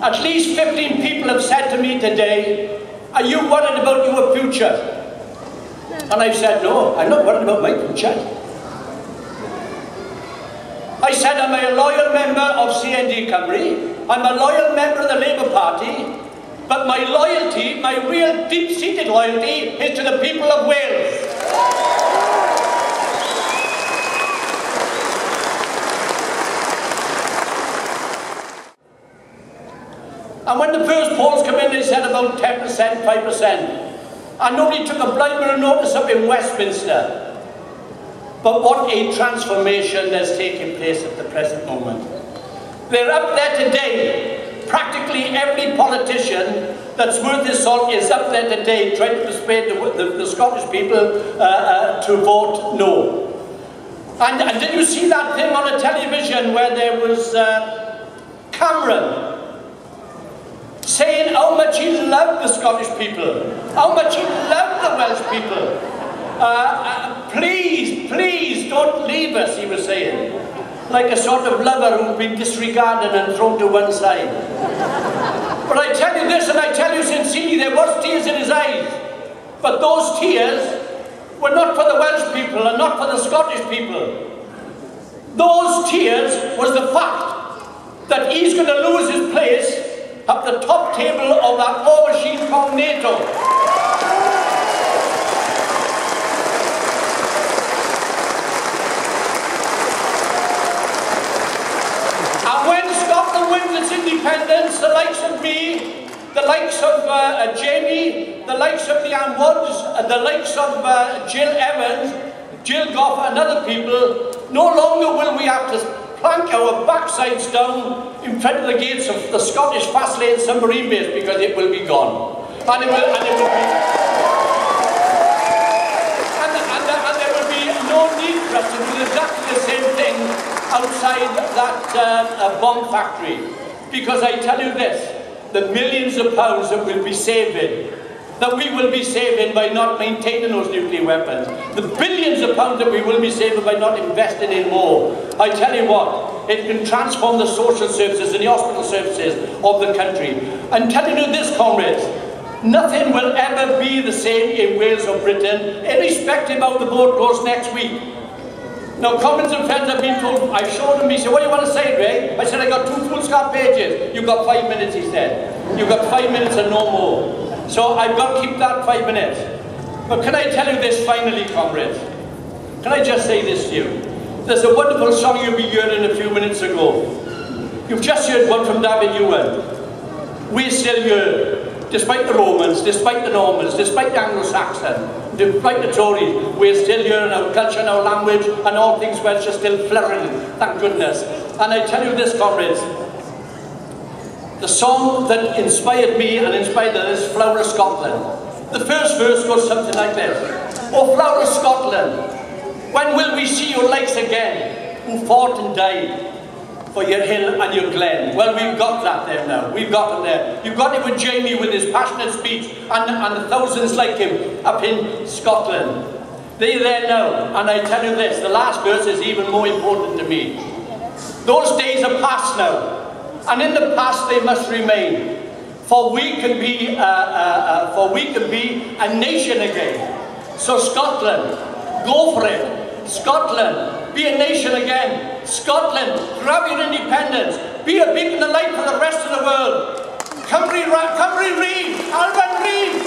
At least 15 people have said to me today, are you worried about your future? And I've said, no, I'm not worried about my future. I said, I'm a loyal member of CND Cymru. I'm a loyal member of the Labour Party. But my loyalty, my real deep-seated loyalty, is to the people of Wales. And when the first polls come in, they said about 10%, 5%. And nobody took a blind of notice up in Westminster. But what a transformation that's taking place at the present moment. They're up there today. Practically every politician that's worth his salt is up there today trying to persuade the Scottish people to vote no. And did you see that thing on the television where there was Cameron saying how much he loved the Scottish people, how much he loved the Welsh people. Please, please don't leave us, he was saying. Like a sort of lover who's been disregarded and thrown to one side. But I tell you this, and I tell you sincerely, there was tears in his eyes. But those tears were not for the Welsh people and not for the Scottish people. Those tears was the fact that he's going to lose his place at the top table of that war machine called NATO. And when Scotland wins its independence, the likes of me, the likes of Jamie, the likes of Leanne Woods, and the likes of Jill Evans, Jill Goff and other people, no longer will we have to plank our backsides down in front of the gates of the Scottish Fastlane submarine base, because it will be gone. And there will be no need for us to do exactly the same thing outside that bomb factory. Because I tell you this, the millions of pounds that we'll be saving, that we will be saving by not maintaining those nuclear weapons, the billions of pounds that we will be saving by not investing in more, I tell you what, it can transform the social services and the hospital services of the country. I'm telling you this, comrades, nothing will ever be the same in Wales or Britain, irrespective of how the vote goes next week. Now, comrades and friends have been told, I've showed them, he said, what do you want to say, Ray? I said, I got 2 full-scar pages. You've got 5 minutes, he said. You've got 5 minutes and no more. So I've got to keep that 5 minutes. But can I tell you this finally, comrades? Can I just say this to you? There's a wonderful song you'll be hearing a few minutes ago. You've just heard one from David Ewan. We're still here, despite the Romans, despite the Normans, despite the Anglo-Saxon, despite the Tories, we're still here, and our culture and our language and all things Welsh are still flourishing, thank goodness. And I tell you this, comrades, the song that inspired me and inspired others is Flower of Scotland. The first verse goes something like this. Oh, Flower of Scotland, when will we see your likes again, who fought and died for your hill and your glen? Well, we've got that there now. We've got them there. You've got it with Jamie with his passionate speech and the thousands like him up in Scotland. They're there now. And I tell you this, the last verse is even more important to me. Those days are past now. And in the past they must remain, for we can be a nation again. So Scotland, go for it. Scotland, be a nation again. Scotland, grab your independence. Be a beacon of light for the rest of the world. Cymru Reid, Alban Reid.